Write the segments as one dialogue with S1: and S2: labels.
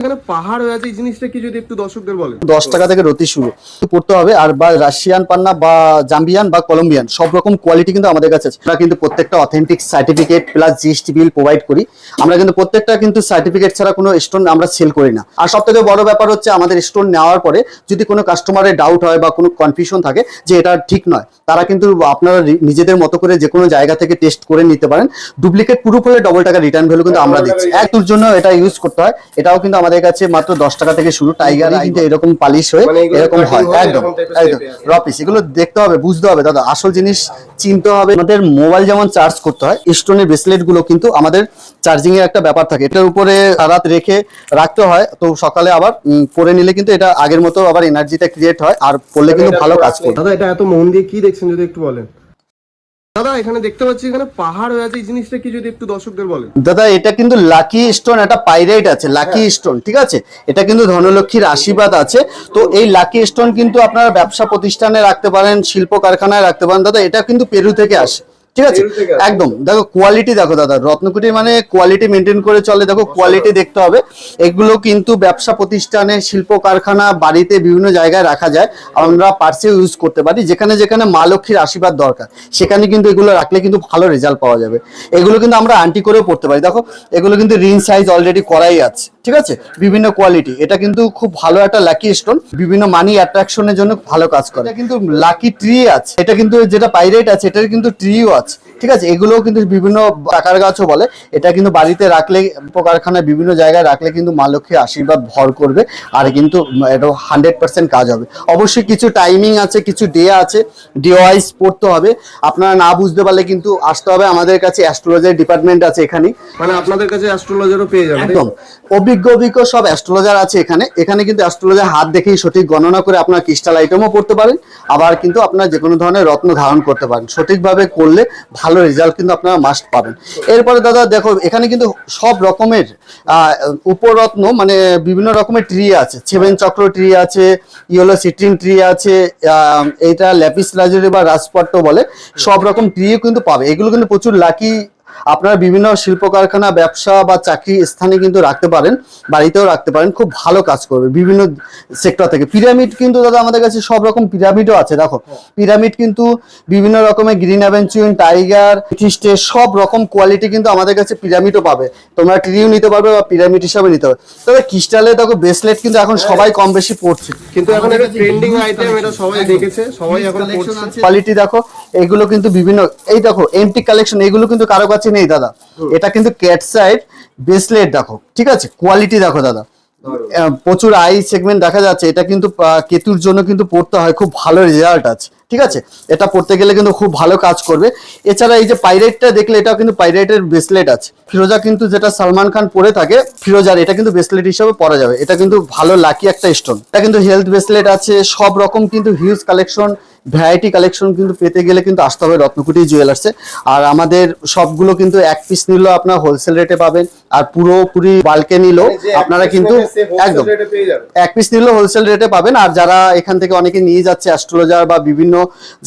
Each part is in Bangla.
S1: এখানে পাহাড় হয়ে আছে, এই জিনিসটা কি যদি একটু দর্শকদের বলেন।
S2: 10 টাকা থেকে রতি শুরু পড়তে হবে। আর বা রাশিয়ান পান্না বা জাম্বিয়ান বা কলম্বিয়ান সব রকম কোয়ালিটি কিন্তু আমাদের কাছে আছে। আমরা কিন্তু প্রত্যেকটা অথেন্টিক সার্টিফিকেট প্লাস জিএসটি বিল প্রোভাইড করি। আমরা কিন্তু প্রত্যেকটা কিন্তু সার্টিফিকেট ছাড়া কোনো স্টোন আমরা সেল করি না। আর সব থেকে বড় ব্যাপার হচ্ছে আমাদের স্টোন নেওয়ার পরে যদি কোনো কাস্টমারের ডাউট হয় বা কোনো কনফিউশন থাকে যে এটা ঠিক নয়, তারা কিন্তু আপনারা নিজেদের মতো করে যে কোনো জায়গা থেকে টেস্ট করে নিতে পারেন। ডুপ্লিকেট প্রুফ হলে ডবল টাকা রিটার্ন ভ্যালু কিন্তু আমরা দিচ্ছি। একটুর জন্য এটা ইউজ করতে হয়। এটাও কিন্তু আমাদের কাছে মাত্র 10 টাকা থেকে শুরু। টাইগার কিন্তু এরকম পালিশ হয়ে এরকম হয়, একদম একদম র পিস। এগুলো দেখতে হবে, বুঝতে হবে দাদা, আসল জিনিস চিনতে হবে। আমাদের মোবাইল যেমন চার্জ করতে হয়, স্টোনের ব্রেসলেট গুলো কিন্তু আমাদের চার্জিং এর একটা ব্যাপার থাকে। এটার উপরে রাত রেখে রাখতে হয়, তো সকালে আবার পরে নিলে কিন্তু এটা আগের মতো আবার এনার্জিটা ক্রিয়েট হয় আর পড়লে কিন্তু ভালো কাজ করে।
S1: দাদা এটা এত মন দিয়ে কি দেখছেন যদি একটু বলেন। দাদা এখানে দেখতে পাচ্ছি এখানে পাহাড় হয়ে আছে, এই জিনিসটা কি যদি একটু দর্শকদের বলেন।
S2: দাদা এটা কিন্তু লাকি স্টোন, একটা পাইরাইট আছে লাকি স্টোন, ঠিক আছে। এটা কিন্তু ধনলক্ষ্মীর আশীর্বাদ আছে। তো এই লাকি স্টোন কিন্তু আপনারা ব্যবসা প্রতিষ্ঠানে রাখতে পারেন, শিল্প কারখানায় রাখতে পারেন। দাদা এটা কিন্তু পেরু থেকে আসে, ঠিক আছে। একদম দেখো কোয়ালিটি, দেখো দাদা রত্নকুটি মানে কোয়ালিটি মেনটেন করে চলে। দেখো কোয়ালিটি দেখতে হবে। এগুলো কিন্তু ব্যবসা প্রতিষ্ঠানে, শিল্প কারখানা, বাড়িতে বিভিন্ন জায়গায় রাখা যায়। আমরা পার্সে ইউজ করতে পারি। যেখানে যেখানে মা লক্ষ্মীর আশীর্বাদ দরকার সেখানে কিন্তু এগুলো রাখলে কিন্তু ভালো রেজাল্ট পাওয়া যাবে। এগুলো কিন্তু আমরা আন্টি করেও পড়তে পারি। দেখো এগুলো কিন্তু রিং সাইজ অলরেডি করাই আছে, ঠিক আছে, বিভিন্ন কোয়ালিটি। এটা কিন্তু খুব ভালো একটা লাকি স্টোন, বিভিন্ন মানি অ্যাট্রাকশনের জন্য ভালো কাজ করে। এটা কিন্তু লাকি ট্রি আছে। এটা কিন্তু যেটা পাইরাইট আছে এটার কিন্তু ট্রিও আছে, ঠিক আছে। এগুলোও কিন্তু বিভিন্ন টাকার গাছও বলে। এটা কিন্তু বাড়িতে রাখলে, কারখানায় বিভিন্ন জায়গায় রাখলে কিন্তু মা লক্ষ্মীর আশীর্বাদ ভর করবে। আর কিন্তু এটা 100% কাজ হবে। অবশ্যই কিছু টাইমিং আছে, কিছু ডে আছে, ডে ওয়াইজ পড়তে হবে। আপনারা না বুঝতে পারলে কিন্তু আসতে হবে আমাদের কাছে। অ্যাস্ট্রোলজার ডিপার্টমেন্ট আছে এখানে,
S1: মানে আপনাদের কাছে অ্যাস্ট্রোলজারও পেয়ে যাবেন।
S2: একদম অভিজ্ঞ সব অ্যাস্ট্রোলজার আছে এখানে। এখানে কিন্তু অ্যাস্ট্রোলজার হাত দেখেই সঠিক গণনা করে আপনার ক্রিস্টাল আইটেমও পড়তে পারেন। আবার কিন্তু আপনার যে কোনো ধরনের রত্ন ধারণ করতে পারেন। সঠিকভাবে করলে ভালো রেজাল্ট কিন্তু আপনারা মাস্ট পাবেন। এরপরে দাদা দেখো এখানে কিন্তু সব রকমের উপরত্ন, মানে বিভিন্ন রকমের ট্রি আছে। 7 চক্র ট্রি আছে, ইয়েলো সিট্রিন ট্রি আছে, এইটা ল্যাপিস লাজুরি বা রাজপট্ট বলে। সব রকম ট্রিও কিন্তু পাবে। এগুলো কিন্তু প্রচুর লাকি। আপনারা বিভিন্ন শিল্প কারখানা, ব্যবসা বা চাকরি স্থানে কিন্তু রাখতে পারেন, বাড়িতেও রাখতে পারেন, খুব ভালো কাজ করবে বিভিন্ন সেক্টর থেকে। পিরামিড কিন্তু দাদা আমাদের কাছে সব রকম পিরামিডও আছে। দেখো পিরামিড কিন্তু বিভিন্ন রকমের গ্রিন অ্যাভেঞ্চুইন, টাইগার, খ্রিস্টে সব রকম কোয়ালিটি কিন্তু আমাদের কাছে পিরামিডও পাবে। তোমরা ট্রিও নিতে পারবে বা পিরামিড হিসাবে নিতে পারবে। তবে ক্রিস্টালে দেখো ব্রেসলেট কিন্তু এখন সবাই কম বেশি পড়ছে,
S1: কিন্তু এখন এটা ট্রেন্ডিং আইটেম, এটা সবাই দেখেছে, সবাই এখন পড়ছে।
S2: কোয়ালিটি দেখো এগুলো কিন্তু বিভিন্ন, এই দেখো এন্টিক কালেকশন, এগুলো কিন্তু কারো কাছে নেই দাদা। এটা কিন্তু ক্যাট সাইড ব্রেসলেট দেখো, ঠিক আছে। কোয়ালিটি দেখো দাদা, প্রচুর আই সেগমেন্ট দেখা যাচ্ছে। এটা কিন্তু কেতুর জন্য কিন্তু পড়তে হয়, খুব ভালো রেজাল্ট আছে, ঠিক আছে। এটা পড়তে গেলে কিন্তু খুব ভালো কাজ করবে। এছাড়া এই যে পাইরাইটটা দেখলে, এটাও কিন্তু পাইরাইটের ব্রেসলেট আছে। ফিরোজা কিন্তু যেটা সালমান খান পরে থাকে, ফিরোজার, এটা কিন্তু ব্রেসলেট হিসেবে পরা যাবে। এটা কিন্তু ভালো লাকি একটা স্টোন। এটা কিন্তু হেলথ ব্রেসলেট আছে। সব রকম কিন্তু হিউজ কালেকশন, ভ্যারাইটি কালেকশন কিন্তু পেতে গেলে কিন্তু আসতে হবে রত্নকুটি জুয়েলার্সে। আর আমাদের সবগুলো কিন্তু এক পিস নিলেও আপনার হোলসেল রেটে পাবেন। আর পুরোপুরি বাল্কে নিলেও আপনারা কিন্তু একদম এক পিস নিলেও হোলসেল রেটে পাবেন। আর যারা এখান থেকে অনেকে নিয়ে যাচ্ছে অ্যাস্ট্রোলজার বা বিভিন্ন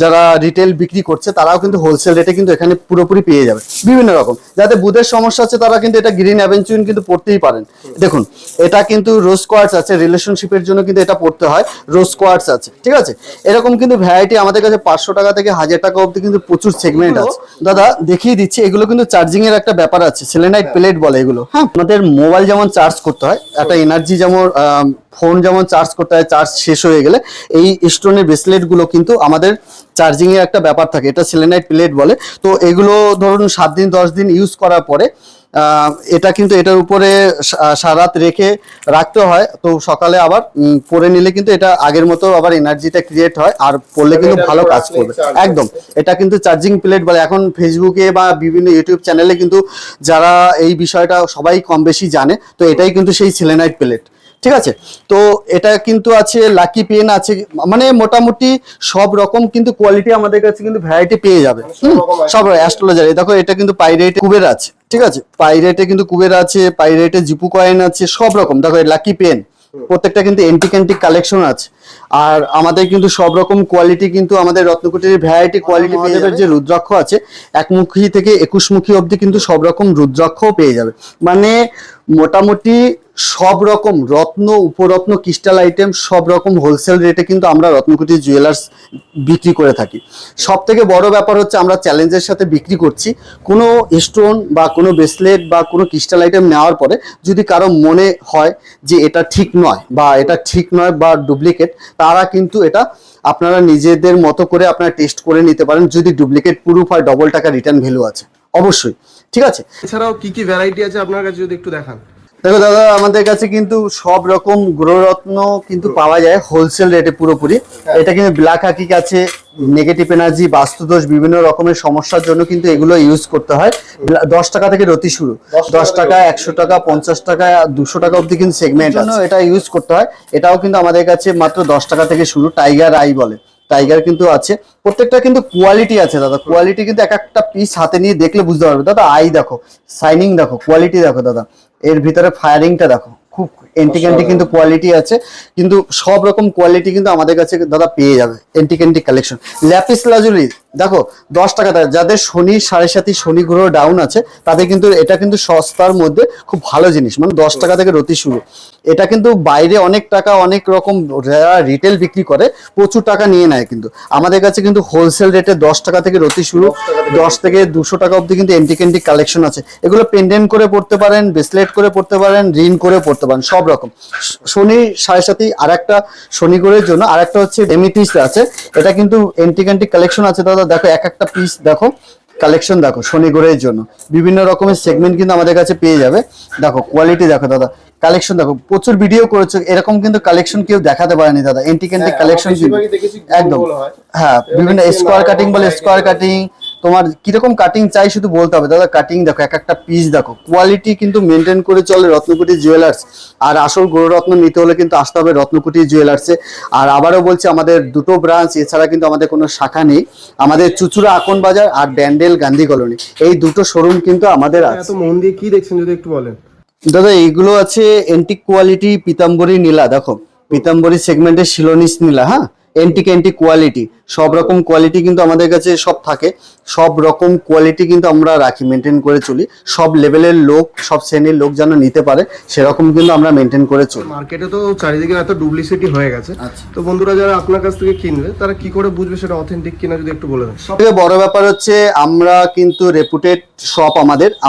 S2: যারা রিটেল বিক্রি করছে, তারাও কিন্তু হোলসেল রেটে কিন্তু এখানে পুরোপুরি পেয়ে যাবে বিভিন্ন রকম। যাদের বুধের সমস্যা আছে তারা কিন্তু এটা গ্রিন অ্যাভেঞ্চুইন কিন্তু পড়তেই পারেন। দেখুন এটা কিন্তু রোজ কোয়ার্টস আছে, রিলেশনশিপের জন্য কিন্তু এটা পড়তে হয়। রোজ কোয়ার্টস আছে, ঠিক আছে। এরকম কিন্তু ভ্যারাইটি আমাদের কাছে 500 টাকা থেকে 1000 টাকা অবধি কিন্তু প্রচুর সেগমেন্ট আছে। দাদা দেখিয়ে দিচ্ছি, এগুলো কিন্তু চার্জিং এর একটা ব্যাপার আছে। সেলেনাইট প্লেট বলে এগুলো। হ্যাঁ, আমাদের মোবাইল যেমন চার্জ করতে হয়, একটা এনার্জি যেমন ফোন যেমন চার্জ করতে হয়, চার্জ শেষ হয়ে গেলে এই স্টোনের ব্রেসলেট গুলো কিন্তু আমাদের চার্জিং এর একটা ব্যাপার থাকে। এটা সেলেনাইট প্লেট বলে। তো এগুলো ধরুন 7 দিন 10 দিন ইউজ করার পরে এটা কিন্তু এটার উপরে সারাত রেখে রাখতে হয়। তো সকালে আবার পরে নিলে কিন্তু এটা আগের মতো আবার এনার্জিটা ক্রিয়েট হয় আর পড়লে কিন্তু ভালো কাজ করবে। একদম এটা কিন্তু চার্জিং প্লেট বলে। এখন ফেসবুকে বা বিভিন্ন ইউটিউব চ্যানেলে কিন্তু যারা এই বিষয়টা সবাই কম বেশি জানে, তো এটাই কিন্তু সেই সেলেনাইট প্লেট, ঠিক আছে। তো এটা কিন্তু আছে, লাকি পেন আছে, মানে মোটামুটি সব রকম কিন্তু কোয়ালিটি আমাদের কাছে কিন্তু ভ্যারাইটি পেয়ে যাবে। সব অ্যাস্ট্রোলজার। দেখো এটা কিন্তু পাইরেটে কুবের আছে, ঠিক আছে। পাইরেটে কিন্তু কুবের আছে, পাইরেটে জিপু কয়েন আছে, সব রকম। দেখো লাকি পেন প্রত্যেকটা কিন্তু এন্টিক কালেকশন আছে। আর আমাদের কিন্তু সব রকম কোয়ালিটি কিন্তু আমাদের রত্নকুটির ভ্যারাইটি কোয়ালিটি পেয়ে যাবে। যে রুদ্রাক্ষ আছে একমুখী থেকে 21মুখী অবধি কিন্তু সব রকম রুদ্রাক্ষও পেয়ে যাবে। মানে মোটামুটি সব রকম রত্ন উপরত্ন ক্রিস্টাল আইটেম সব রকম হোলসেল রেটে কিন্তু আমরা রত্নকুটি জুয়েলার্স বিক্রি করে থাকি। সব থেকে বড় ব্যাপার হচ্ছে আমরা চ্যালেঞ্জের সাথে বিক্রি করছি। কোনো স্টোন বা কোনো ব্রেসলেট বা কোনো ক্রিস্টাল আইটেম নেওয়ার পরে যদি কারো মনে হয় যে এটা ঠিক নয় বা ডুপ্লিকেট, তারা কিন্তু এটা আপনারা নিজেদের মতো করে আপনারা টেস্ট করে নিতে পারেন। যদি ডুপ্লিকেট প্রুফ হয় ডবল টাকা রিটার্ন ভ্যালু আছে অবশ্যই, ঠিক আছে।
S1: এছাড়াও কি কি ভ্যারাইটি আছে আপনার কাছে যদি একটু দেখান।
S2: দেখো দাদা, আমাদের কাছে কিন্তু সব রকম গ্রহরত্ন কিন্তু পাওয়া যায় হোলসেল রেটে পুরোপুরি। এটা কিন্তু ব্ল্যাক হাকিক আছে, নেগেটিভ এনার্জি, বাস্তুদোষ, বিভিন্ন রকমের সমস্যার জন্য কিন্তু এগুলো ইউজ করতে হয়। 10 টাকা থেকে রতি শুরু, 10 টাকা, 100 টাকা, 50 টাকা, 200 টাকা অবধি কিন্তু সেগমেন্ট আছে, এটা ইউজ করতে হয়। এটাও কিন্তু আমাদের কাছে মাত্র 10 টাকা থেকে শুরু। টাইগার আই বলে, টাইগার কিন্তু আছে। প্রত্যেকটা কিন্তু কোয়ালিটি আছে দাদা, কোয়ালিটি কিন্তু এক একটা পিস হাতে নিয়ে দেখলে বুঝতে পারবে দাদা। আই দেখো, শাইনিং দেখো, কোয়ালিটি দেখো দাদা, এর ভিতরে ফায়ারিংটা দেখো, খুব এন্টিক কিন্তু কোয়ালিটি আছে। কিন্তু সব রকম কোয়ালিটি কিন্তু আমাদের কাছে দাদা পেয়ে যাবে। এন্টিক কালেকশন ল্যাপিস লাজুলি দেখো 10 টাকা। যাদের শনি 7.5 শনি গ্রহ ডাউন আছে তাদের কিন্তু এটা কিন্তু সস্তার মধ্যে খুব ভালো জিনিস, মানে 10 টাকা থেকে রতি শুরু। এটা কিন্তু বাইরে অনেক টাকা অনেক রকম রিটেল বিক্রি করে প্রচুর টাকা নিয়ে নেয়, কিন্তু আমাদের কাছে কিন্তু হোলসেল রেটে 10 টাকা থেকে রতি শুরু। 10 থেকে 200 টাকা অবধি কিন্তু এন্টিক কালেকশন আছে। এগুলো পেন্ডেন্ট করে পড়তে পারেন, ব্রেসলেট করে পড়তে পারেন, রিং করে পড়তে পারেন, সব রকম। শনি 7.5 আর একটা শনি গ্রহের জন্য আর একটা হচ্ছে এমিথিস্ট আছে। এটা কিন্তু এন্টিক কালেকশন আছে দাদা। দেখো এক একটা পিস দেখো, কালেকশন দেখো, শনি গ্রহের জন্য বিভিন্ন রকমের সেগমেন্ট কিন্তু আমাদের কাছে পেয়ে যাবে। দেখো কোয়ালিটি দেখো দাদা, কালেকশন দেখো, প্রচুর ভিডিও করেছে, এরকম কিন্তু কালেকশন কেউ দেখাতে পারেনি দাদা। এন্টিক কালেকশন একদম, হ্যাঁ, বিভিন্ন স্কোয়ার কাটিং বলে, স্কোয়ার কাটিং তোমার কিরকম কাটিং চাই শুধু বলতে হবে দাদা। কাটিং দেখো, এক একটা পিস দেখো, কোয়ালিটি কিন্তু মেনটেন করে চলে রত্নকুটি জুয়েলার্স। আর আসল গৌররত্ন নিতে হলে কিন্তু আসতে হবে রত্নকুটি জুয়েলার্সে। আর আবারও বলছি, আমাদের দুটো ব্রাঞ্চ, এছাড়া কিন্তু আমাদের কোনো শাখা নেই। আমাদের চুচুড়া আকন বাজার আর ব্যান্ডেল গান্ধী কলোনি, এই দুটো শোরুম কিন্তু আমাদের আছে।
S1: এত মন দিয়ে কি দেখছেন যদি একটু বলেন
S2: দাদা। এইগুলো আছে এন্টিক কোয়ালিটি পিতাম্বরী নীলা, দেখো পিতাম্বরী সেগমেন্টের শিলোনিস নীলা, হ্যাঁ, এন্টিক কোয়ালিটি, সব রকম কোয়ালিটি কিন্তু আমাদের কাছে সব থাকে। সব রকম কোয়ালিটি কিন্তু আমরা রাখি, মেনটেন করে চলি। সব লেভেলের লোক, সব শ্রেণীর লোক যেন নিতে পারে সেরকম কিন্তু আমরা মেনটেন করে চলি।
S1: মার্কেটে তো চারিদিকে এত ডুপ্লিসিটি হয়ে গেছে, তো বন্ধুরা যারা আপনার কাছ থেকে কিনবে তারা কি করে বুঝবে সেটা অথেন্টিক কিনা যদি একটু বলে দেন।
S2: সবথেকে বড় ব্যাপার হচ্ছে আমরা কিন্তু রেপুটেড শপ,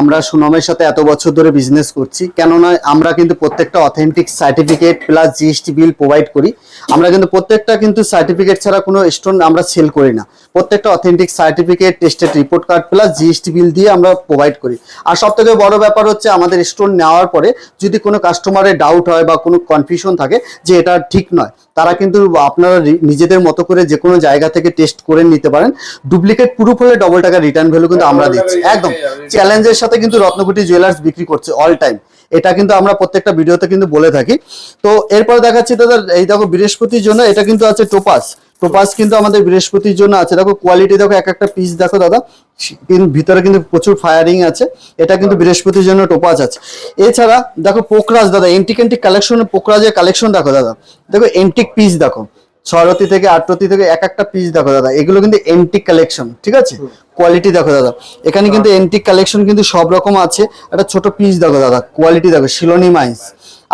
S2: আমরা সুনামের সাথে এত বছর ধরে বিজনেস করছি। কেননা আমরা কিন্তু প্রত্যেকটা অথেন্টিক সার্টিফিকেট প্লাস জিএসটি বিল প্রোভাইড করি। আমরা কিন্তু প্রত্যেকটা কিন্তু সার্টিফিকেট ছাড়া কোনো স্টোন আমরা সেল করি না। প্রত্যেকটা authentic certificate, tested report card plus GST bill দিয়ে আমরা প্রোভাইড করি। আর সব থেকে বড় ব্যাপার হচ্ছে আমাদের স্টোন নেওয়ার পরে যদি কোনো কাস্টমারের ডাউট হয় বা কোনো কনফিউশন থাকে যে এটা ঠিক নয়, তারা কিন্তু আপনারা নিজেদের মতো করে যে কোনো জায়গা থেকে টেস্ট করে নিতে পারেন। ডুপ্লিকেট প্রুফ হলে ডবল টাকা রিটার্ন ভ্যালু কিন্তু আমরা দিচ্ছি। একদম চ্যালেঞ্জের সাথে কিন্তু রত্নকুটি জুয়েলার্স বিক্রি করছে অল টাইম। এটা কিন্তু আমরা প্রত্যেকটা ভিডিওতে কিন্তু বলে থাকি। তো এরপর দেখাচ্ছি দাদা, এই দেখো বৃহস্পতির জন্য এটা কিন্তু আছে টোপাস। টোপাস কিন্তু আমাদের বৃহস্পতির জন্য আছে। দেখো কোয়ালিটি দেখো, এক একটা পিস দেখো দাদা, ভিতরে কিন্তু প্রচুর ফায়ারিং আছে। এটা কিন্তু বৃহস্পতির জন্য টোপাস আছে। এছাড়া দেখো পোকরাজ দাদা, এন্টিক কালেকশন, পোকরাজের কালেকশন দেখো দাদা। দেখো এন্টিক পিস দেখো, 6 রতি থেকে 8 রতি থেকে এক একটা পিস দেখো দাদা। এগুলো কিন্তু এন্টিক কালেকশন, ঠিক আছে। কোয়ালিটি দেখো দাদা, এখানে কিন্তু এন্টিক কালেকশন কিন্তু সব রকম আছে। একটা ছোট পিস দেখো দাদা, কোয়ালিটি দেখো, শিলোনি মাইন্স।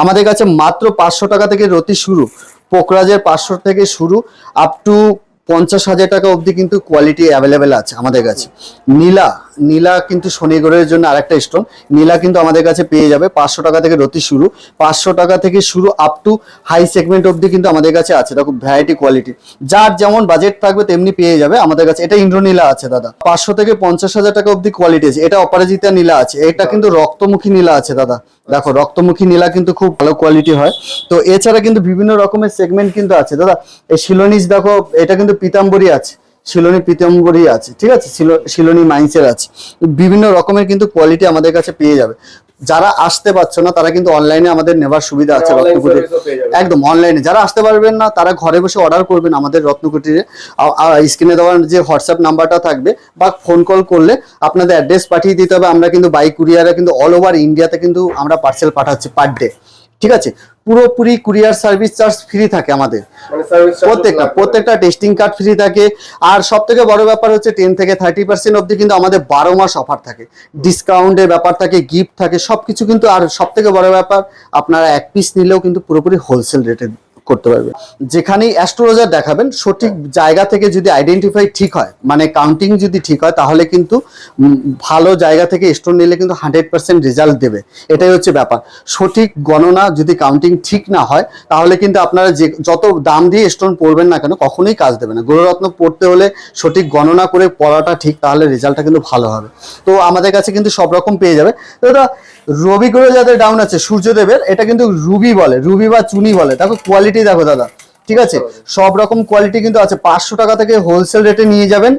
S2: আমাদের কাছে মাত্র 500 টাকা থেকে রতি শুরু। পোকরাজের 500 থেকে শুরু আপ টু 50,000 টাকা অবধি কিন্তু কোয়ালিটি অ্যাভেলেবেল আছে আমাদের কাছে। নীলা কিন্তু শনি গ্রহের জন্য আরেকটা স্টোন। নীলা কিন্তু আমাদের কাছে পেয়ে যাবে 500 টাকা থেকে রতি শুরু। 500 টাকা থেকে শুরু আপ টু হাই সেগমেন্ট অবধি কিন্তু আমাদের কাছে আছে। দেখো ভ্যারাইটি কোয়ালিটি, যার যেমন বাজেট থাকবে তেমনি পেয়ে যাবে আমাদের কাছে। এটা ইন্দ্রনীলা আছে দাদা, 500 থেকে 50,000 টাকা অবধি কোয়ালিটি আছে। এটা অপরাজিতা নীলা আছে। এটা কিন্তু রক্তমুখী নীলা আছে দাদা। দেখো রক্তমুখী নীলা কিন্তু খুব ভালো কোয়ালিটি হয়। তো এছাড়া কিন্তু বিভিন্ন রকমের সেগমেন্ট কিন্তু আছে দাদা। এই শিলোনিস দেখো, এটা কিন্তু পিতাম্বরী আছে, শিলোনি পিতাম্বরী আছে, ঠিক আছে, শিলোনি মাইন্সের আছে। বিভিন্ন রকমের কিন্তু কোয়ালিটি আমাদের কাছে পেয়ে যাবে। যারা আসতে পারছো না তারা কিন্তু অনলাইনে আমাদের নেবার সুবিধা আছে রত্নকুটির। একদম অনলাইনে যারা আসতে পারবেন না তারা ঘরে বসে অর্ডার করবেন আমাদের রত্নকুটিরে। স্ক্রিনে দেওয়ার যে হোয়াটসঅ্যাপ নাম্বারটা থাকবে বা ফোন কল করলে আপনাদের অ্যাড্রেস পাঠিয়ে দিতে হবে। আমরা কিন্তু বাই কুরিয়ারে কিন্তু অল ওভার ইন্ডিয়াতে কিন্তু আমরা পার্সেল পাঠাচ্ছি পার ডে। ঠিক আছে, পুরোপুরি কুরিয়ার সার্ভিস চার্জ ফ্রি থাকে আমাদের,
S1: মানে সার্ভিস
S2: প্রত্যেকটা টেস্টিং কার্ড ফ্রি থাকে। আর সব থেকে বড় ব্যাপার হচ্ছে 10 থেকে 30% অবধি কিন্তু আমাদের 12 মাস অফার থাকে, ডিসকাউন্টের ব্যাপার থাকে, গিফট থাকে, সবকিছু কিন্তু। আর সব থেকে বড় ব্যাপার, আপনারা এক পিস নিলেও কিন্তু পুরোপুরি হোলসেল রেটে করতে পারবে। যেখানেই অ্যাস্ট্রোলজার দেখাবেন সঠিক জায়গা থেকে যদি আইডেন্টিফাই ঠিক হয়, মানে কাউন্টিং যদি ঠিক হয়, তাহলে কিন্তু ভালো জায়গা থেকে স্টোন নিলে কিন্তু 100% রেজাল্ট দেবে। এটাই হচ্ছে ব্যাপার। সঠিক গণনা যদি কাউন্টিং ঠিক না হয়, তাহলে কিন্তু আপনারা যে যত দাম দিয়ে স্টোন পড়বেন না কেন, কখনোই কাজ দেবে না। গ্রহরত্ন পড়তে হলে সঠিক গণনা করে পড়াটা ঠিক, তাহলে রেজাল্টটা কিন্তু ভালো হবে। তো আমাদের কাছে কিন্তু সব রকম পেয়ে যাবে। তো এটা রবি গ্রহ যাদের ডাউন আছে, সূর্যদেবের, এটা কিন্তু রুবি বলে, রুবি বা চুনি বলে। দেখো কোয়ালিটি দেখো দাদা, ঠিক আছে, সব রকম কোয়ালিটি কিন্তু আছে। 500 টাকা থেকে হোলসেল রেটে নিয়ে যাবেন।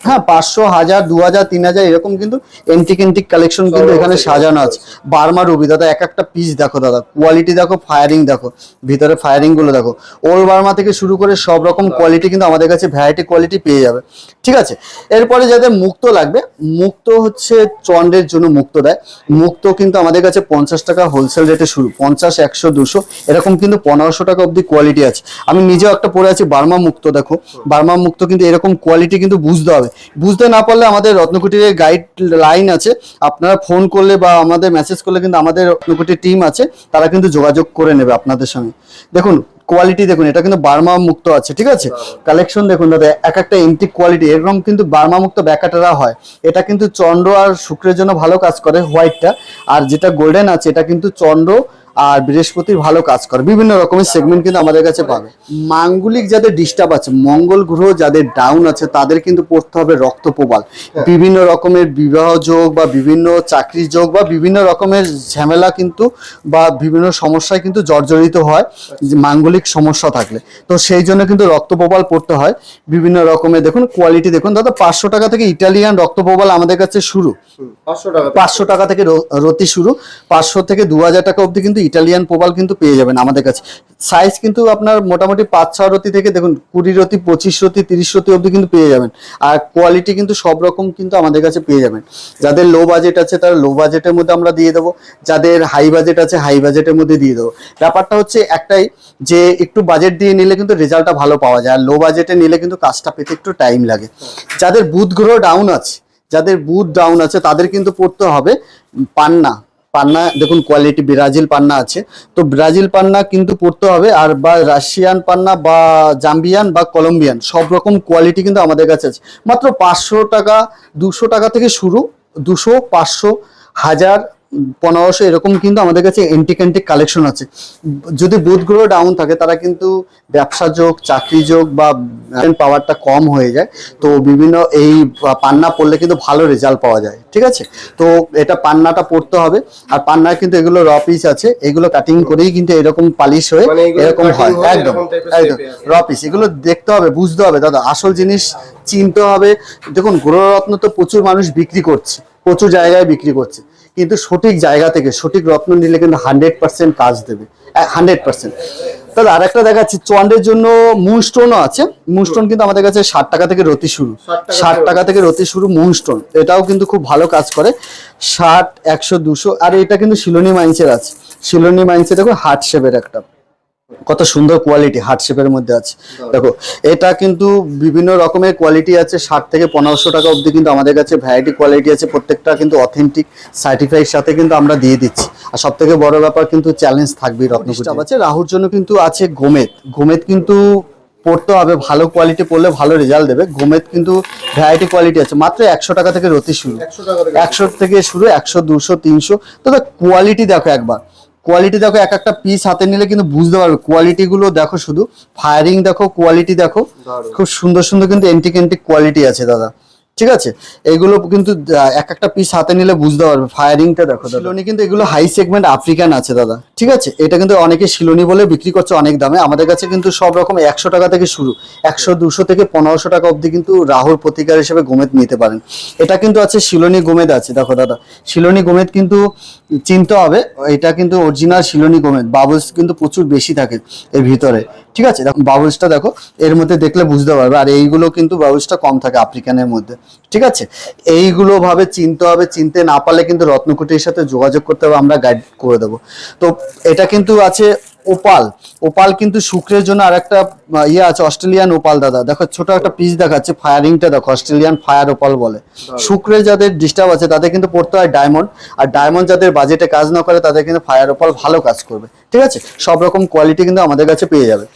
S2: হ্যাঁ, 500, 1000, 2000, 3000 এরকম কিন্তু এন্টিক কালেকশন কিন্তু এখানে সাজানো আছে। বার্মা রুবি দাদা, এক একটা পিস দেখো দাদা, কোয়ালিটি দেখো, ফায়ারিং দেখো, ভিতরে ফায়ারিং গুলো দেখো। ওল বার্মা থেকে শুরু করে সব রকম কোয়ালিটি কিন্তু আমাদের কাছে ভ্যারাইটি কোয়ালিটি পেয়ে যাবে। ঠিক আছে, এরপরে যাদের মুক্ত লাগবে, মুক্ত হচ্ছে চন্ডের জন্য মুক্ত দেয়। মুক্ত কিন্তু আমাদের কাছে 50 টাকা হোলসেল রেটে শুরু, 50, 100, 200 এরকম কিন্তু 1500 টাকা অবধি কোয়ালিটি আছে। আমি নিজেও একটা পরে আছি বার্মা মুক্ত, দেখো বার্মা মুক্ত কিন্তু এরকম কোয়ালিটি কিন্তু বুঝতে হবে। বুঝতে না পারলে আমাদের রত্নকুটিরের গাইড লাইন আছে, আপনারা ফোন করলে বা আমাদের মেসেজ করলে কিন্তু আমাদের রত্নকুটির টিম আছে, তারা কিন্তু যোগাযোগ করে নেবে আপনাদের সঙ্গে। দেখুন কোয়ালিটি দেখুন, এটা কিন্তু বার্মা মুক্ত আছে। ঠিক আছে, কালেকশন দেখুন দাদা, এক একটা এন্টিক কোয়ালিটি। এরকম কিন্তু বার্মা মুক্ত ব্যাকাটারা হয়। এটা কিন্তু চন্দ্র আর শুক্রের জন্য ভালো কাজ করে, হোয়াইটটা। আর যেটা গোল্ডেন আছে, এটা কিন্তু চন্দ্র আর বৃহস্পতির ভালো কাজ করে। বিভিন্ন রকমের সেগমেন্ট কিন্তু আমাদের কাছে পাবে। মাঙ্গলিক যাদের ডিস্টার্ব আছে, মঙ্গল গ্রহ যাদের ডাউন আছে, তাদের কিন্তু পড়তে হবে রক্তপ্রবাল। বিভিন্ন রকমের বিবাহ যোগ বা বিভিন্ন চাকরি যোগ বা বিভিন্ন রকমের ঝামেলা কিন্তু বা বিভিন্ন সমস্যায় কিন্তু জর্জরিত হয় মাঙ্গলিক সমস্যা থাকলে। তো সেই জন্য কিন্তু রক্তপ্রবাল পড়তে হয় বিভিন্ন রকমের। দেখুন কোয়ালিটি দেখুন দাদা, 500 টাকা থেকে ইটালিয়ান রক্তপ্রবাল আমাদের কাছে শুরু। 500 টাকা থেকে রতি শুরু, 500 থেকে 2000 টাকা অবধি কিন্তু ইটালিয়ান প্রবাল কিন্তু পেয়ে যাবেন আমাদের কাছে। সাইজ কিন্তু আপনার মোটামুটি 5-6 রতি থেকে দেখুন 20 রতি, 25 রতি, 30 রতি অবধি কিন্তু পেয়ে যাবেন। আর কোয়ালিটি কিন্তু সব রকম কিন্তু আমাদের কাছে পেয়ে যাবেন। যাদের লো বাজেট আছে, তারা লো বাজেটের মধ্যে আমরা দিয়ে দেবো। যাদের হাই বাজেট আছে, হাই বাজেটের মধ্যে দিয়ে দেবো। ব্যাপারটা হচ্ছে একটাই, যে একটু বাজেট দিয়ে নিলে কিন্তু রেজাল্টটা ভালো পাওয়া যায়, আর লো বাজেটে নিলে কিন্তু কাজটা পেতে একটু টাইম লাগে। যাদের বুধ গ্রহ ডাউন আছে, তাদের কিন্তু পড়তে হবে পান্না। পান্না দেখুন কোয়ালিটি, ব্রাজিল পান্না আছে, তো ব্রাজিল পান্না কিন্তু পড়তে হবে। আর বা রাশিয়ান পান্না বা জাম্বিয়ান বা কলম্বিয়ান, সব রকম কোয়ালিটি কিন্তু আমাদের কাছে আছে। মাত্র 500 টাকা, 200 টাকা থেকে শুরু, 200, 500, 1000, 1500 এরকম কিন্তু আমাদের কাছে এন্টিক কালেকশন আছে। যদি বুধ গ্রহ ডাউন থাকে, তারা কিন্তু ব্যবসা যোগ, চাকরি যোগ বা পাওয়ারটা কম হয়ে যায়। তো বিভিন্ন এই পান্না পড়লে কিন্তু ভালো রেজাল্ট পাওয়া যায়। ঠিক আছে, তো এটা পান্নাটা পড়তে হবে। আর পান্নার কিন্তু এগুলো র পিস আছে, এগুলো কাটিং করেই কিন্তু এরকম পালিশ হয়ে এরকম হয়। একদম একদম র পিস, এগুলো দেখতে হবে, বুঝতে হবে দাদা, আসল জিনিস চিনতে হবে। দেখুন গ্রহরত্ন তো প্রচুর মানুষ বিক্রি করছে, প্রচুর জায়গায় বিক্রি করছে, কিন্তু সঠিক জায়গা থেকে সঠিক রত্ন নিলে কিন্তু 100% কাজ দেবে, 100%। তাহলে আরেকটা দেখাচ্ছি, চন্ডের জন্য মুনস্টোনও আছে। মুনস্টোন কিন্তু আমাদের কাছে 60 টাকা থেকে রতি শুরু, 60 টাকা থেকে রতি শুরু মুনস্টোন। এটাও কিন্তু খুব ভালো কাজ করে, 60, 100, 200। আর এটা কিন্তু শিলোনি মাইন্সের আছে, শিলোনি মাইন্সে দেখো হার্ট শেপের একটা কত সুন্দর কোয়ালিটি, হার্ট শেপের মধ্যে আছে। দেখো এটা কিন্তু বিভিন্ন রকমের কোয়ালিটি আছে, 60 থেকে 1500 টাকা অবধি কিন্তু আমাদের কাছে ভ্যারাইটি কোয়ালিটি আছে। প্রত্যেকটা কিন্তু অথেন্টিক সার্টিফাইড সাথে কিন্তু আমরা দিয়ে দিচ্ছি। আর সব থেকে বড় ব্যাপার কিন্তু চ্যালেঞ্জ থাকবে রত্নকুটি আছে। রাহুর জন্য কিন্তু আছে গোমেদ। গোমেদ কিন্তু পড়তে হবে, ভালো কোয়ালিটি পড়লে ভালো রেজাল্ট দেবে। গোমেদ কিন্তু ভ্যারাইটি কোয়ালিটি আছে, মাত্র 100 টাকা থেকে রতি শুরু, 100 থেকে শুরু, 100, 200, 300। তো কোয়ালিটি দেখো একবার, কোয়ালিটি দেখো, এক একটা পিস হাতে নিলে কিন্তু বুঝতে পারবে। কোয়ালিটি গুলো দেখো, শুধু ফায়ারিং দেখো, কোয়ালিটি দেখো, খুব সুন্দর সুন্দর কিন্তু এন্টিক কোয়ালিটি আছে দাদা। ঠিক আছে, এগুলো কিন্তু এক একটা পিস হাতে নিলে বুঝতে পারবে। ফায়ারিংটা দেখো, শিলোনি কিন্তু এগুলো হাই সেগমেন্ট আফ্রিকান আছে দাদা। ঠিক আছে, এটা কিন্তু অনেকে শিলোনি বলে বিক্রি করছে অনেক দামে। আমাদের কাছে কিন্তু সব রকম 100 টাকা থেকে শুরু, 100, 200 থেকে 1500 টাকা অবধি কিন্তু রাহুর প্রতিকার হিসেবে গোমেদ নিতে পারেন। এটা কিন্তু আছে শিলোনি গোমেদ আছে, দেখো দাদা শিলোনি গোমেদ কিন্তু চিনতে হবে, এটা কিন্তু অরিজিনাল শিলোনি গোমেদ। বাবলস কিন্তু প্রচুর বেশি থাকে এর ভিতরে। ঠিক আছে, দেখো বাবলসটা দেখো, এর মধ্যে দেখলে বুঝতে পারবে। আর এইগুলো কিন্তু বাবলসটা কম থাকে আফ্রিকানের মধ্যে। ঠিক আছে, এইগুলো ভাবে চিনতে হবে, চিনতে না পারলে কিন্তু রত্নকুটির সাথে যোগাযোগ করতে হবে, আমরা গাইড করে দেবো। তো এটা কিন্তু আছে ওপাল। ওপাল কিন্তু শুক্রের জন্য আর একটা ইয়ে আছে, অস্ট্রেলিয়ান ওপাল দাদা। দেখো ছোট একটা পিস দেখাচ্ছে, ফায়ারিংটা দেখো, অস্ট্রেলিয়ান ফায়ার ওপাল বলে। শুক্রের যাদের ডিস্টার্ব আছে তাদের কিন্তু পড়তে হয় ডায়মন্ড, আর ডায়মন্ড যাদের বাজেটে কাজ না করে তাদের কিন্তু ফায়ার ওপাল ভালো কাজ করবে। ঠিক আছে, সব রকম কোয়ালিটি কিন্তু আমাদের কাছে পেয়ে যাবে।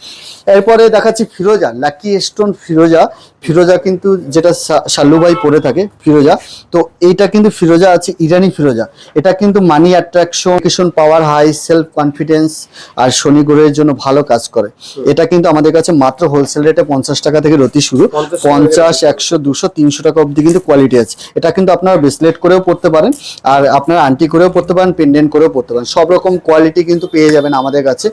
S2: এরপরে দেখাচ্ছি ফিরোজা, লাকি স্টোন ফিরোজা। ফিরোজা কিন্তু যেটা শাল্লুভাই পরে থাকে ফিরোজা, তো এইটা কিন্তু ফিরোজা আছে ইরানি ফিরোজা। এটা কিন্তু মানি অ্যাট্রাকশন, পাওয়ার, হাই সেলফ কনফিডেন্স আর শনি গ্রহের জন্য ভালো কাজ করে। এটা কিন্তু আমাদের কাছে মাত্র হোলসেল রেটে 50 টাকা থেকে রতি শুরু, 50, 100, 200, 300 টাকা অবধি কিন্তু কোয়ালিটি আছে। এটা কিন্তু আপনারা ব্রেসলেট করেও পড়তে পারেন, আর আপনারা আন্টি করেও পড়তে পারেন, পেন্ডেন্ট করেও পড়তে পারেন, সব রকম কোয়ালিটি কিন্তু পেয়ে যাবেন আমাদের কাছে।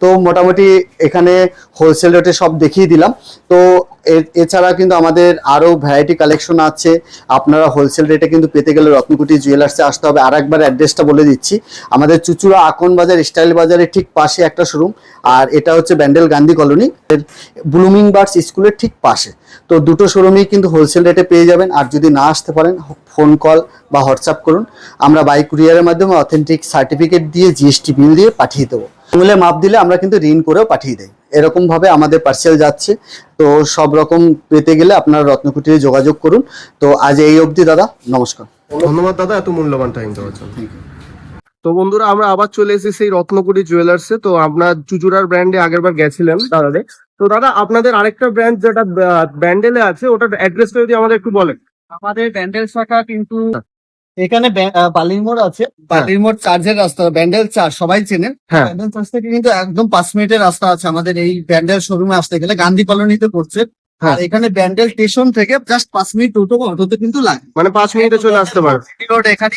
S2: তো মোটামুটি এখানে হোলসেল রেটে সব দেখিয়ে দিলাম। তো এছাড়া কিন্তু আমাদের আরো ভ্যারাইটি কালেকশন আছে। আপনারা হোলসেল রেটে কিন্তু পেতে গেলে রত্নকুটি জুয়েলার্সে আসতে হবে। আর একবার অ্যাড্রেসটা বলে দিচ্ছি, আমাদের চুচুড়া আকন বাজার স্টাইল বাজারের ঠিক পাশে একটা শোরুম, আর এটা হচ্ছে Bandel Gandhi colony blooming birds স্কুলের ঠিক পাশে। তো দুটো শোরুমেই কিন্তু হোলসেল রেটে পেয়ে যাবেন। আর যদি না আসতে পারেন ফোন কল বা হোয়াটসঅ্যাপ করুন, আমরা বাই কুরিয়ারের মাধ্যমে অথেন্টিক সার্টিফিকেট দিয়ে জিএসটি বিল দিয়ে পাঠিয়ে দেবো। মূলে মাপ দিলে আমরা কিন্তু ঋণ করেও পাঠিয়ে দেই, এরকম ভাবে আমাদের পার্সেল যাচ্ছে। তো সব রকম পেতে গেলে আপনারা রত্নকুটিরে যোগাযোগ করুন। তো আজ এই অবধি দাদা, নমস্কার।
S1: ধন্যবাদ দাদা এত মূল্যবান টাইম দেওয়ার জন্য। তো বন্ধুরা আমরা আবার চলে এসেছি সেই রত্নকুটি জুয়েলার্সে। তো আপনার চুচুড়ার ব্র্যান্ডে আগেরবার গেছিলেন দাদাদের। তো দাদা আপনাদের আরেকটা ব্র্যান্ড যেটা ব্যান্ডেলে আছে, ওটার অ্যাড্রেসটা যদি আমাদের একটু বলেন।
S2: আমাদের ব্যান্ডেল শাখা কিন্তু এখানে বালির মোড় আছে, বালির মোড় চার্জের রাস্তা, ব্যান্ডেল চার্জ সবাই চেনে।
S1: হ্যাঁ।
S2: ব্যান্ডেল চার্জ থেকে কিন্তু একদম 5 মিনিটের রাস্তা আছে আমাদের এই ব্যান্ডেল শোরুমে আসতে গেলে, গান্ধী কলোনিতে পড়ছে।
S1: হ্যাঁ।
S2: আর এখানে ব্যান্ডেল স্টেশন থেকে জাস্ট 5 মিনিট অটোতে কিন্তু লাগে,
S1: মানে 5 মিনিটে চলে আসতে পারে।
S2: রোড এখানে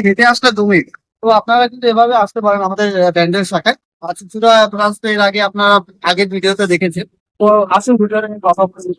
S2: হেঁটে আসলে 2 মিনিট। তো আপনারা কিন্তু এভাবে আসতে পারেন আমাদের ব্যান্ডেল শাখায়। আর চুচুড়া ব্রাঞ্চ তো এর আগে আপনারা আগের ভিডিওতে দেখেছেন। তো আসুন ভিডিওটা কথা বলি।